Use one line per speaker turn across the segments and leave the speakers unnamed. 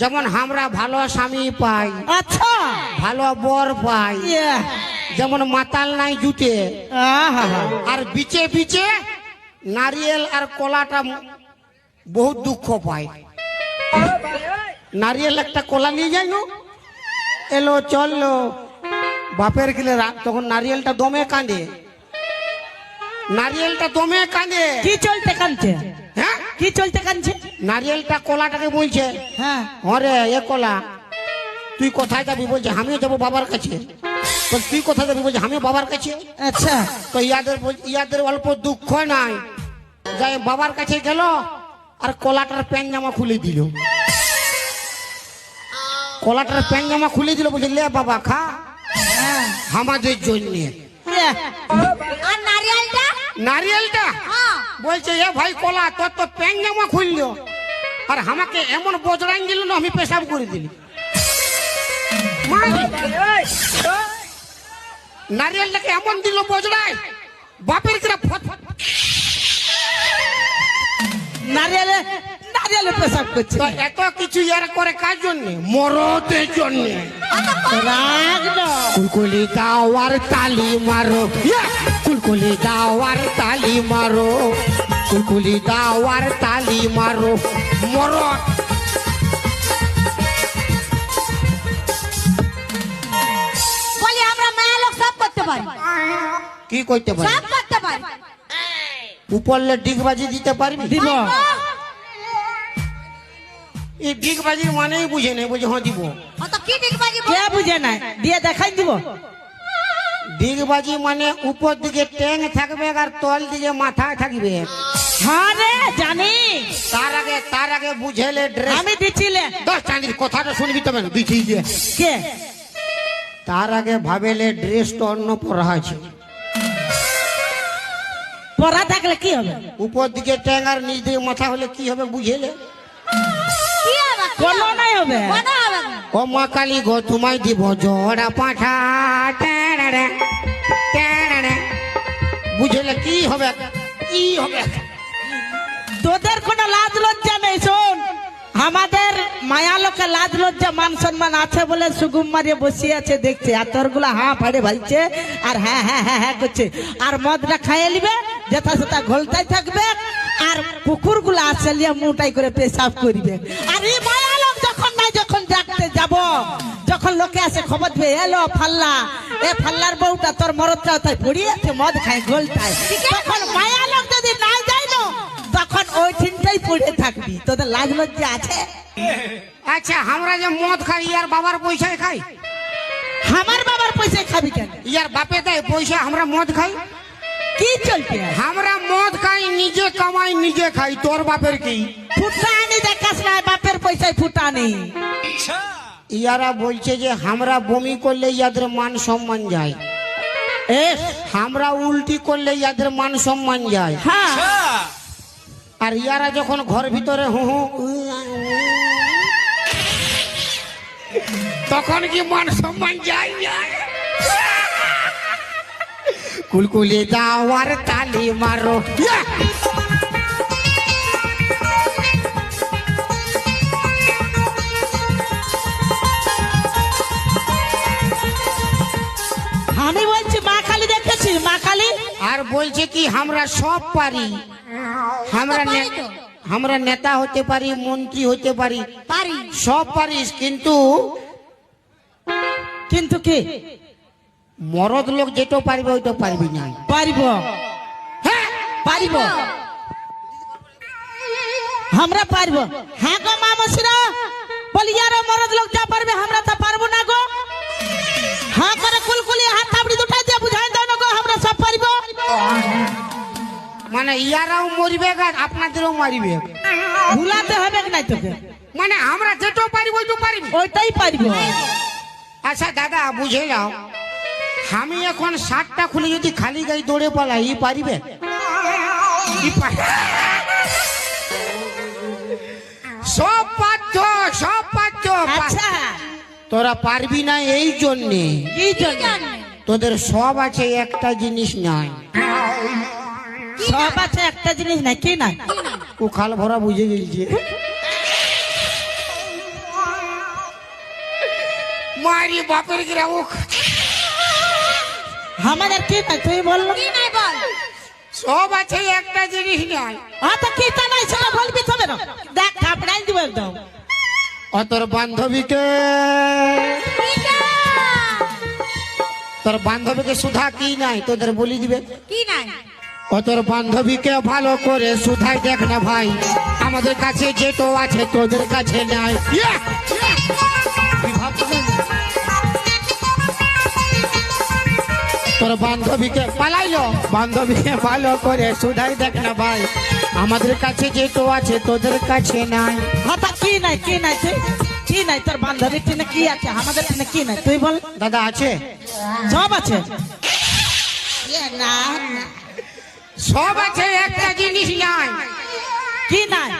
যেমন আমরা ভালো স্বামী পাই,
আচ্ছা
ভালো বর পাই, যেমন মাতাল নাই জুটে, আর বিচে বিচে নারিয়েল আর কলাটা বহুত দুঃখ পায়। নারিয়েল একটা কলা নিয়ে যাই না, এলো চললো বাপের গেলে তখন নারিয়েলটা দমে কাঁদে, নারিয়েলটা দমে কাঁদে।
কি চলতে কাঁদছে?
হ্যাঁ,
কি চলতে কাঁদছে?
নারিয়েলটা কলাটাকে বলছে,
হ্যাঁ
হরে এ কলা তুই কোথায় যাবি? বলছে আমিও যাবো বাবার কাছে। তুই কোথায় যাবি? বলছে আমিও বাবার কাছে।
আচ্ছা
তো ইয়াদের অল্প দুঃখ নাই, যাই বাবার কাছে গেল আর কলাটার প্যান্ট জামা খুলে দিল, কলাটার প্যান্ট জামা খুলে দিল। বলছে লে বাবা খা আমাদের জন্য।
আর নারিয়েলটা?
নারিয়েলটা বলছে এ ভাই কলা তোর তো প্যান্ট জামা খুললো আর আমাকে এমন বজরান দিল না আমি পেশাব করে দিলি। নারিয়েলটাকে এমন দিল বজরায় বাপের কিরা
নারিয়েলে নারিয়েলে পেশাব করছে।
তো এত কিছু ইয়ার করে কার জন্য? মরদের জন্য।
রাগ না।
কুলকুলি দাওয়ার তালি মারো, কুলকুলি দাওয়ার তালি মারো, কুলকুলি দাওয়ার তালি মারো মরদ।
বলি আমরা মেয়ে লোক সব করতে পারি।
কি করতে পারি?
সব করতে পারি।
উপরলে ডিগবাজি দিতে পারবি?
দিব।
এই ডিগবাজির মানেই বুঝে নেই, বুঝে হ্যাঁ দিব।
অত কি ডিগবাজি
কে বুঝে নাই? দিয়ে দেখাই দিব।
ডিগবাজি মানে উপর দিকে ট্যাং থাকবে আর তল দিকে মাথায় থাকবে।
হ্যাঁ রে জানি।
তার আগে বুঝেলে ড্রেস।
আমি দিছিলে
10 চাঁদির কথাটা শুনবি তবে না দিচ্ছি যে
কে?
তার আগে ভাবেলে ড্রেসটা অন্য পরা আছে।
পড়া থাকলে কি হবে?
উপর দিকে ট্যাং আর নিচ দিকে মাথা হলে কি হবে বুঝেলে?
কি হবে?
কোনো নাই হবে।
কোনো হবে না।
ও মা কালী গো তোমায় দিব জোড়া পাঠা, বুঝলে কি হবে? কি হবে?
তোদের কোনো লাজ লজ্জা নেই। শোন, আমাদের মায়া লোকে লাজ লজ্জা মান সম্মান আছে বলে সুগুম মারিয়ে বসিয়ে আছে দেখছে, আর তোরগুলা হ্যাঁ ফাড়ে ভাইছে আর হ্যাঁ হ্যাঁ হ্যাঁ হ্যাঁ করছে, আর মদটা খাইয়ে নিবে যেটা সেটা ঘোলতাই থাকবে, আর কুকুর গুলা আসলিয়া মুটাই করে পেশাব করবে। আর এই মায়া লোক যখন নাই, যখন ডাকতে যাব, যখন লোকে আসে খবর দিবে এলো ফাল্লা, এ ফাল্লার বউটা তোর মরদটা তাই পড়িয়ে আছে মদ খায় ঘোলতায়, তখন মায়া লোক যদি না যায় না তখন ওই ঠিনটাই পড়ে থাকবি। তোদের লাজ লজ্জা আছে?
আচ্ছা আমরা যে মদ খাই ইয়ার বাবার পয়সায় খাই?
আমার বাবার পয়সায় খাবি কেন?
ইয়ার বাপে দেয় পয়সা, আমরা মদ খাই?
কি চলছে?
আমরা মদ খাই, নিজে কামাই নিজে খাই। তোর বাপের কি?
ফুটানি দেখাস না, বাপের পয়সায় ফুটানি।
ইয়ারা বলছে যে আমরা বমি করলে ইয়াদের মান সম্মান যায়, আমরা উল্টি করলে ইয়াদের মান সম্মান যায়।
হ্যাঁ
আর ইয়ারা যখন ঘর ভিতরে হু হু তখন কি মান সম্মান যায়? কুলকুলি দাওয়ার তালি মারো।
আমি বলছি মা কালী দেখেছি, মা কালী।
আর বলছে কি আমরা সব পারি, আমরা নেতা হতে পারি, মন্ত্রী হতে পারি,
পারি
সব পারিস, কিন্তু
কিন্তু কি
মরদ লোক যেটা পারবে ওইটা পারবি না।
পারিব,
হ্যাঁ
পারিব, আমরা পারব। হ্যাঁ গো মা মশিরা, বলি আরো মরদ লোক যা পারবে আমরা তা পারবো না গো। হ্যাঁ করে কুলকুলি হাত থাবড়ি দুটা দিয়ে বুঝাই দাও না গো, আমরা সব পারিব।
মানে ইয়ারাও মরিবে আর আপনাদেরও মারিবে,
ভুলাতে হবে নাই তোকে।
মানে আমরা যেটা পারিব ওইটা পারিবি,
ওইটাই পারিব।
আচ্ছা দাদা বুঝে যাও, আমি এখন 7টা খুলে যদি খালি গায়ে দৌড়ে পালাই ই পারিবে? সব পাচ্ছ, সব পাচ্ছ।
আচ্ছা
তোরা পারবি না এই জন্যে,
কি জন্য?
তোদের সব আছে একটা জিনিস নাই।
সব আছে একটা জিনিস নাই, কি নাই?
ও খাল ভরা বুঝে গেছে। মারি বাপের গ্রাম
আমাদের কি নাই তুই বললো
কি নাই বল
সব আছে একটা জিনিস নাই
তো কি তা নাই সেটা বলবি তবে না দেখ থাপড়াই দিব একদম
ও তোর বান্ধবীকে তোর বান্ধবীকে সুধা কি নাই তোদের বলি দিবে
কি নাই
ও তোর বান্ধবীকে ভালো করে সুধাই দেখ না ভাই আমাদের কাছে যেটো আছে তোদের কাছে নাই তোর বান্ধবীকে পালাইলো বান্ধবীকে ভালো করে সুধাই দেখ না ভাই আমাদের কাছে যেটো আছে তোদের কাছে নাই
তা কি নাই তুই কি নাই তোর বান্ধবীর টিনে কি আছে আমাদের টিনে কি নাই তুই বল
দাদা আছে
সব আছে না
সব আছে একটা জিনিস নাই
কি নাই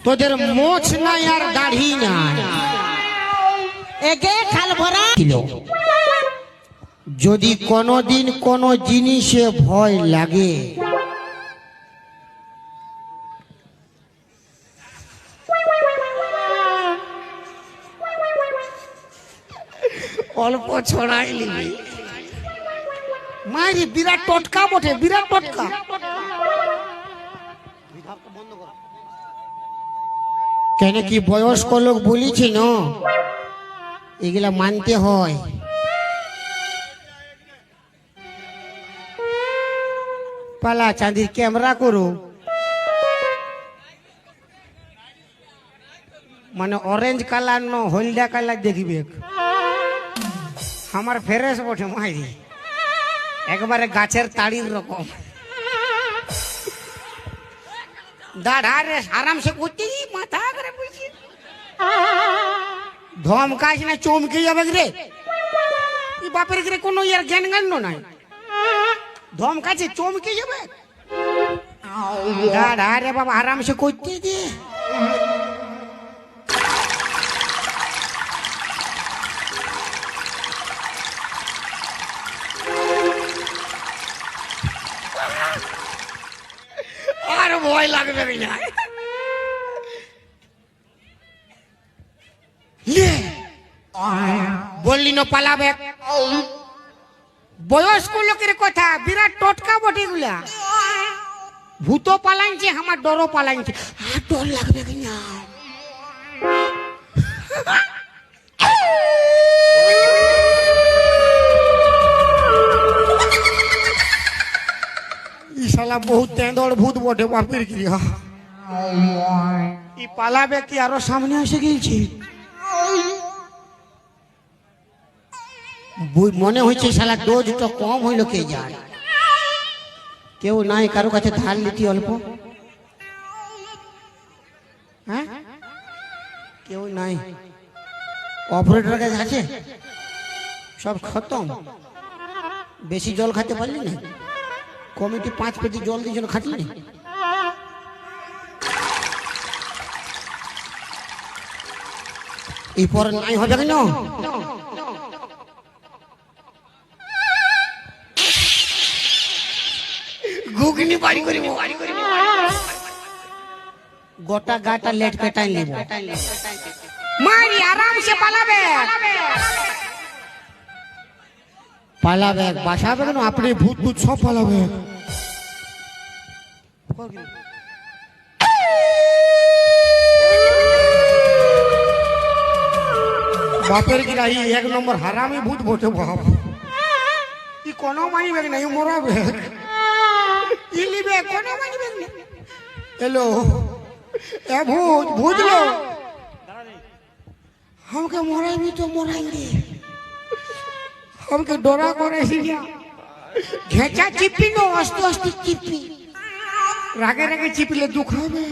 তোদের মোছ নাই আর দাড়ি নাই
এগে খাল ভরা
যদি কোনোদিন কোনো জিনিসে ভয় লাগে অল্প ছড়াই নিবি মারি বিরাট টটকা বটে বিরাট টটকা কেন কি বয়স্ক লোক বলিছি না এগুলা মানতে হয় পালা চাঁদির ক্যামেরা করো মানে অরেঞ্জ কালার ন হলদা কালার দেখবে আমার ফেরেস বটে মাইরি একবারে গাছের তাড়ির রকম দাঁড়ারে আরামসে করতে মাথা করে বুঝি ধমকাস না চমকে যাবে রে বাপের রে কোনো ইয়ার জ্ঞান জ্ঞান নাই ধমকাছে চমকে যাবে দাঁড়ারে বাবা আরামসে করতে দে আর ভয় লাগবে না বললি না পালাবে বয়স্ক লোকের কথা বিরাট টটকা বটে গুলা ভূত পালাইছে আমার ডরও পালাইছে আর ডর লাগবে না শালা বহুত তেঁদড় ভূত বটে বাপের ক্রিয়া ই পালাবে কি আরো সামনে এসে গিয়েছে মনে হচ্ছে শালা ডোজটা কম হইল কে যায় কেউ নাই কারো কাছে ধার নিতি অল্প হ্যাঁ কেউ নাই অপারেটর কাছে আছে সব খতম বেশি জল খেতে পারলি না কমিটি 5 পেটি জল দিয়ে খাটলি এই পরে নাই হবে কেন ঘুগনি বাড়ি করিব গোটা গাটা লেট পেটাই নেব মারি আরামসে পালাবে পালাবে বাসাবে কেন আপনি ভূত ভূত সব পালাবে বাপের গিরাই 1 নম্বর হারামি ভূত বটে বাপ ই কোনো মানিবে না ই মরাবে ই লিবে কোনো মানিবে না हेलो ए भूत भूत लो हमके मराई तो मराएंगे हमके डरा करे घेचा चिपी नो अस्त अस्त चिपी रागे रागे चिपले दुखावे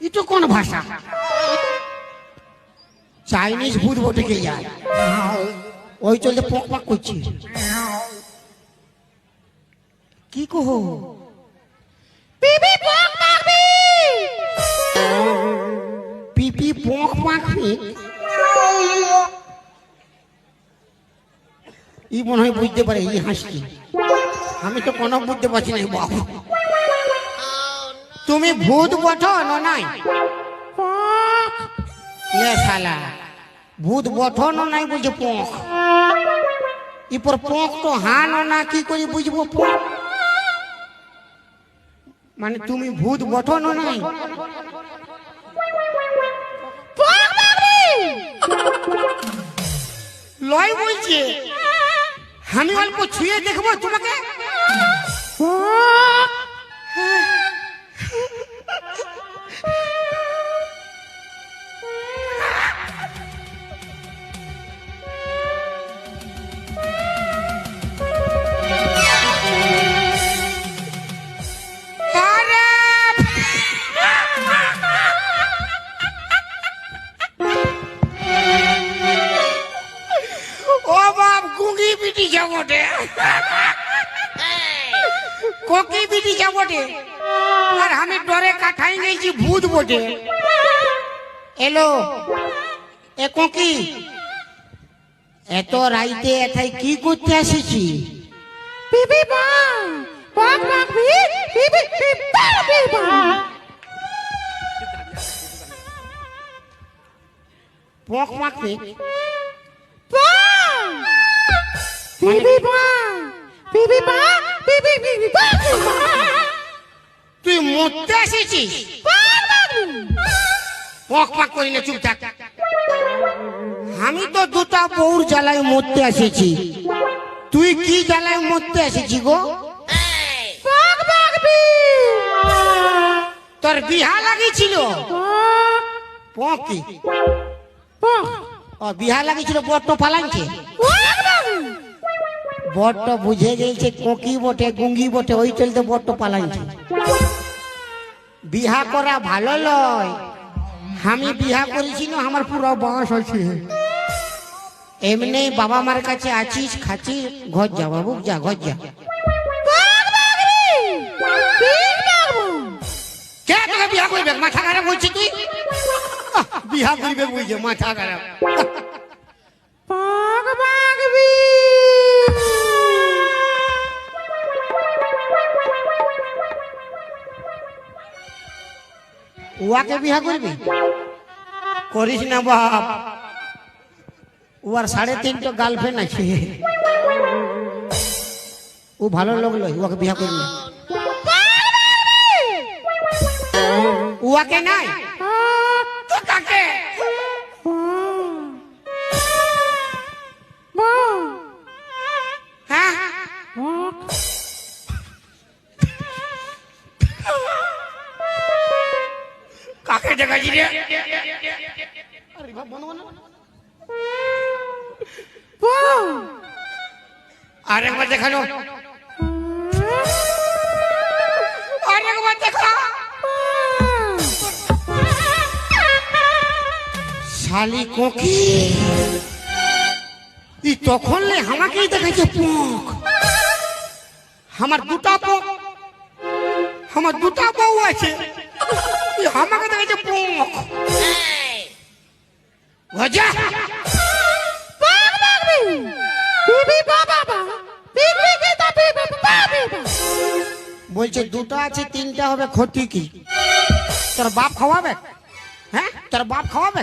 ये तो कौन भाषा चाइनीज भूत बोटे के यार ওই চলতে পক পক করছি কি কহো
পিপি পক মারবি
পিপি পক মাখবি ই মনে হয় বুঝতে পারে ই হাসি আমি তো কোনো বুঝতে পারছি না বাবু তুমি ভূত বটো না নাই লে শালা ভূত বঠন নাই বুঝে পোঁখ ইপর পোঁখ তো হান না কি করে বুঝবো পোঁখ মানে তুমি ভূত বঠন নাই লয় বলছে আমি অল্প ছুঁয়ে দেখবো তোমাকে ও বাপ গুঙ্গি পিটি যাবটে কোকি পিটি যাবটে আর আমি ডরে কাঠাই গেছি ভূত বটে এলো এ কোকি এত রাইতে এথাই কি করতে আসিছি
বিবি মা বাপ বাপ বিবি বিবি
পোঁখ মাখবে
বিবি মা বিবি মা বিবি বিবি
তুই মরতে আসিছিস পোঁখ পাক করি না চুপ থাক আমি তো দুটা বউর জ্বালায় মরতে এসেছি তুই কি জ্বালায় মরতে এসেছি গো তোর বিহা লাগিয়েছিল পোঁখ কি ও বিহা লাগিয়েছিল বট্ট পালাইছে বট্ট বুঝে গেছে কোকি বটে গুঙ্গি বটে ওই চলতে বট্ট পালাইছে বিহা করা ভালো লয় আমি বিহা করেছি না আমার পুরো বাঁশ হয়েছে এমনি বাবা মার কাছে আছিস খাচ্ছি ঘর যা বাবু যা ঘর যা কে তোকে বিহা করবে মাথা খারাপ হচ্ছে তুই বিহা করবে বুঝছে মাথা খারাপ উয়াকে বিহা করবি করিস না বাপ উয়ার 3.5 গার্লফ্রেন্ড আছে ও ভালো লোক লয় উয়াকে বিহা করবি উয়াকে নাই তো কাকে হ্যাঁ কাকে দেখাচ্ছি রে আরেকবার দেখানো আরেকবার দেখা শালি কোকি ই তখন লে আমাকেই দেখাচ্ছে পোঁখ আমার দুটা বউ আছে আমাকে দেখাচ্ছে পোঁখ গজা বলছে দুটো আছে 3টা হবে ক্ষতি কি তোর বাপ খাওয়াবে হ্যাঁ তোর বাপ খাওয়াবে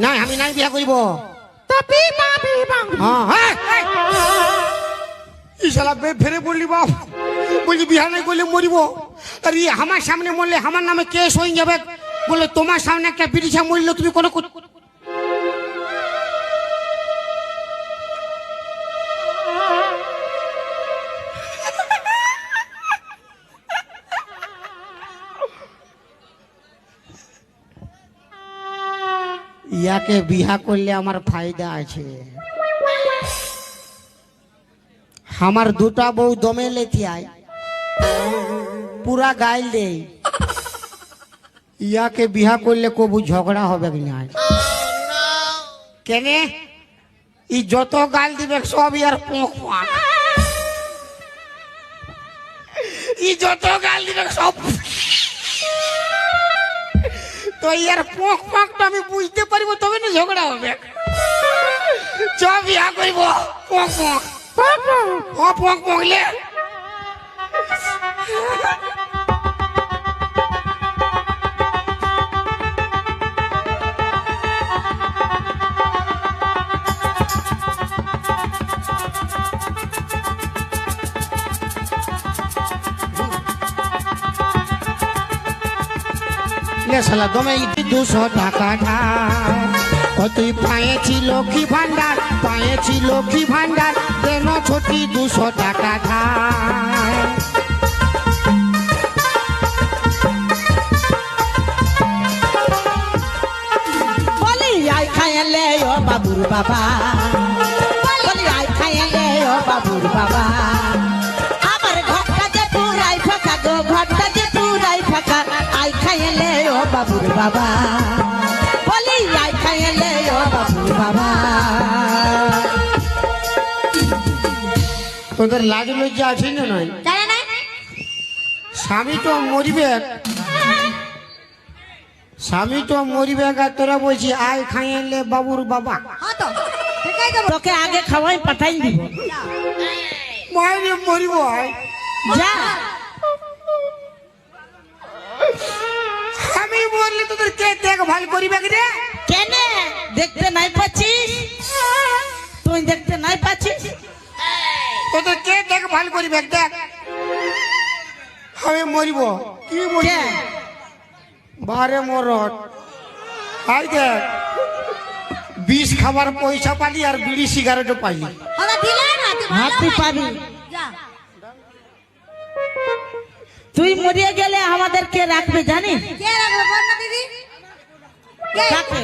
না আমি নাই বিয়া করিব ইশালা ফেরে বললি বাপ বলছি বিয়া নাই করলে মরিব আর ই আমার সামনে মরলে আমার নামে কেস হয়ে যাবে বলে তোমার সামনে একটা বিড়িছা মরলে তুমি কোনো ইয়াকে বিহা করলে আমার ফায়দা আছে আমার দুটা বউ দমে লেতি আয় পুরা গাইল দে ইয়াকে বিহা করলে কবু ঝগড়া হবে না কেনে ই যত গাল দিবে সব ইয়ার পোঁখ পাক ই যত গাল দিবে সব তো ইয়ার পোঁখ পাকটা আমি বুঝতে পারবো তবে না ঝগড়া হবে চ বিয়া করব পোঁখ পোঁখ ও পোঁখ পোঁখলে রে শালা দমে 200 টাকা ধার ও তুই পায়েছি লক্ষ্মী ভান্ডার পায়েছি লক্ষ্মী ভান্ডার দেন ছোটি 200 টাকা ধার
বলি আই খাইলে ও বাবুর বাবা বলি আই খাইলে ও বাবুর বাবা আমার ঘরটা যে পুরাই ফাঁকা গো ঘরটা যে পুরাই ফাঁকা আই খাইলে ও বাবুর বাবা বলি আই খাইলে ও বাবুর বাবা
তোদের লাজ লজ্জা আছে না নয়
জানে না
স্বামী তো মরিবে স্বামী তো মরিবে আর তোরা বলছি আয় খাইলে বাবুর বাবা
হ্যাঁ তো ঠিকই দেবো
তোকে আগে খাওয়াই পাঠাই দিব
মায়ের মরিব আয়
যা
আমি বললে তোদের কে দেখভাল করিবে রে
কেন দেখতে নাই পাচ্ছিস তুই দেখতে নাই পাচ্ছিস
তোদের কে দেখভাল করিবে দেখ আমি মরিব কি মরিব
কে?
বারে মরত আই দেখ বিষ খাবার পয়সা পালি আর বিড়ি সিগারেটও পাইলি
ওরা দিলে না তুই
হ্যাঁ
ভালো
তুই
না।
পাবি
যা
তুই মরিয়ে গেলে আমাদের কে রাখবে জানিস
কে রাখবে বল না দিদি কে
কাকে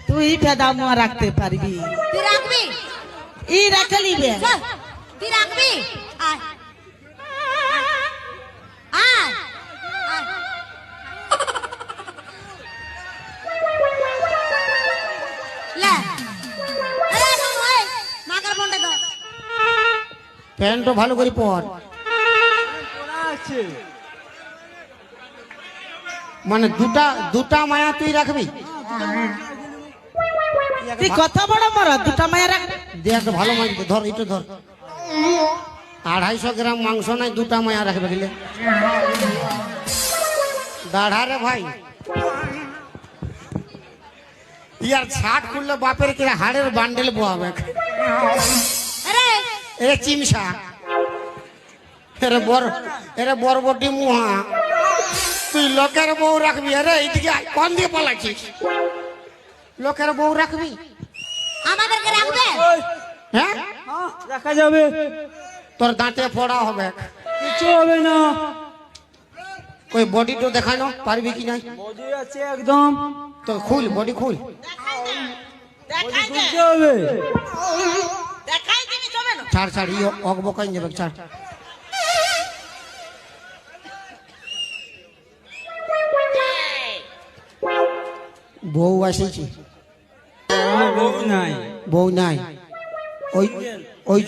তুই ফেদামুয়া রাখতে পারবি
তুই রাখবি
ই রাখে নিবে
চল তুই রাখবি আয় আয় আয়। লে আরে নুনু এই মাকার ফোনটা দাও
প্যান্টও ভালো করে পর মানে দুটা মায়া তুই রাখবি
তুই কত বড় মর দুটা মায়া রাখ
দেখ ভালো মাছ ধর এটা ধর 250 গ্রাম মাংস নাই দুটা মায়া রাখবে গেলে দাঁড়া রে ভাই ইয়ার ছাট খুললে বাপের কি হাড়ের বান্ডেল বোয়াবে
আরে
এ চিমসা এরে বরবটি মুহা তুই লোকের বউ রাখবি আরে এইদিকে আয়, কোন দিকে পালাচ্ছিস লোকের বউ রাখবি
আমাদেরকে রাখবে
হ্যাঁ
দেখা যাবে
তোর দাঁতে ফোড়া হবে
কিছু হবে না
ওই বডি তো দেখানো পারবি কি নাই
বডি আছে একদম
তো খুল বডি খুল
দেখাই দে
বুঝতে হবে
দেখাই দিবি তবে না
ছাড় ছাড় ই অকবকাই যাবে ছাড় বউ আসেছি
বউ নাই
বউ নাই ওই ওই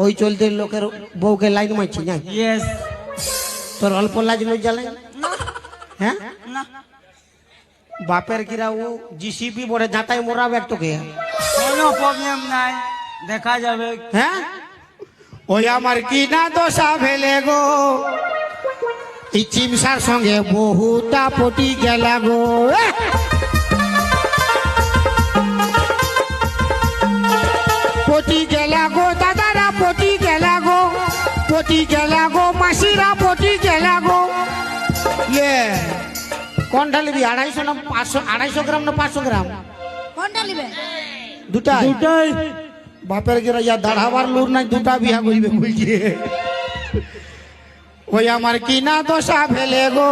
ওই চলতে লোকের বউকে লাইন মারছি নাই
ইয়েস
তোর অল্প লাজ লজ্জা নাই হ্যাঁ
না
বাপের কিরা ও জিসিপি বড়ে যাতাই মোরাবে তোকে
কোনো প্রবলেম নাই দেখা যাবে
হ্যাঁ ওই আমার কি না দশা ফেলে গো এই চিমসার সঙ্গে বহুটা পটি গেলা গো পটি গেলা গো দাদারা পটি গেলা গো পটি গেলা গো মাসিরা পটি গেলা গো লে কোনটা নিবি 250 না 500 250 গ্রাম না 500 গ্রাম
কোনটা নিবে
দুটাই
দুটাই
বাপের গিরা ইয়া দাঁড়াবার লুর নাই দুটা বিয়া করিবে বুঝিয়ে ওই আমার কি না দশা ফেলে গো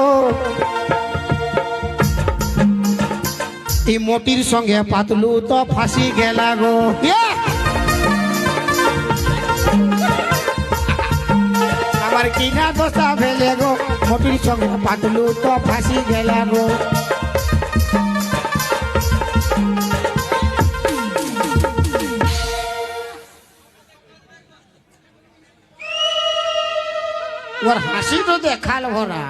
এই মোটির সঙ্গে পাতলু তো ফাঁসি গেলা গো আমার কি না দশা ফেলে গো মোটির সঙ্গে পাতলু তো ফাঁসি গেলা গো ওর হাসি তো দেখাল ভরা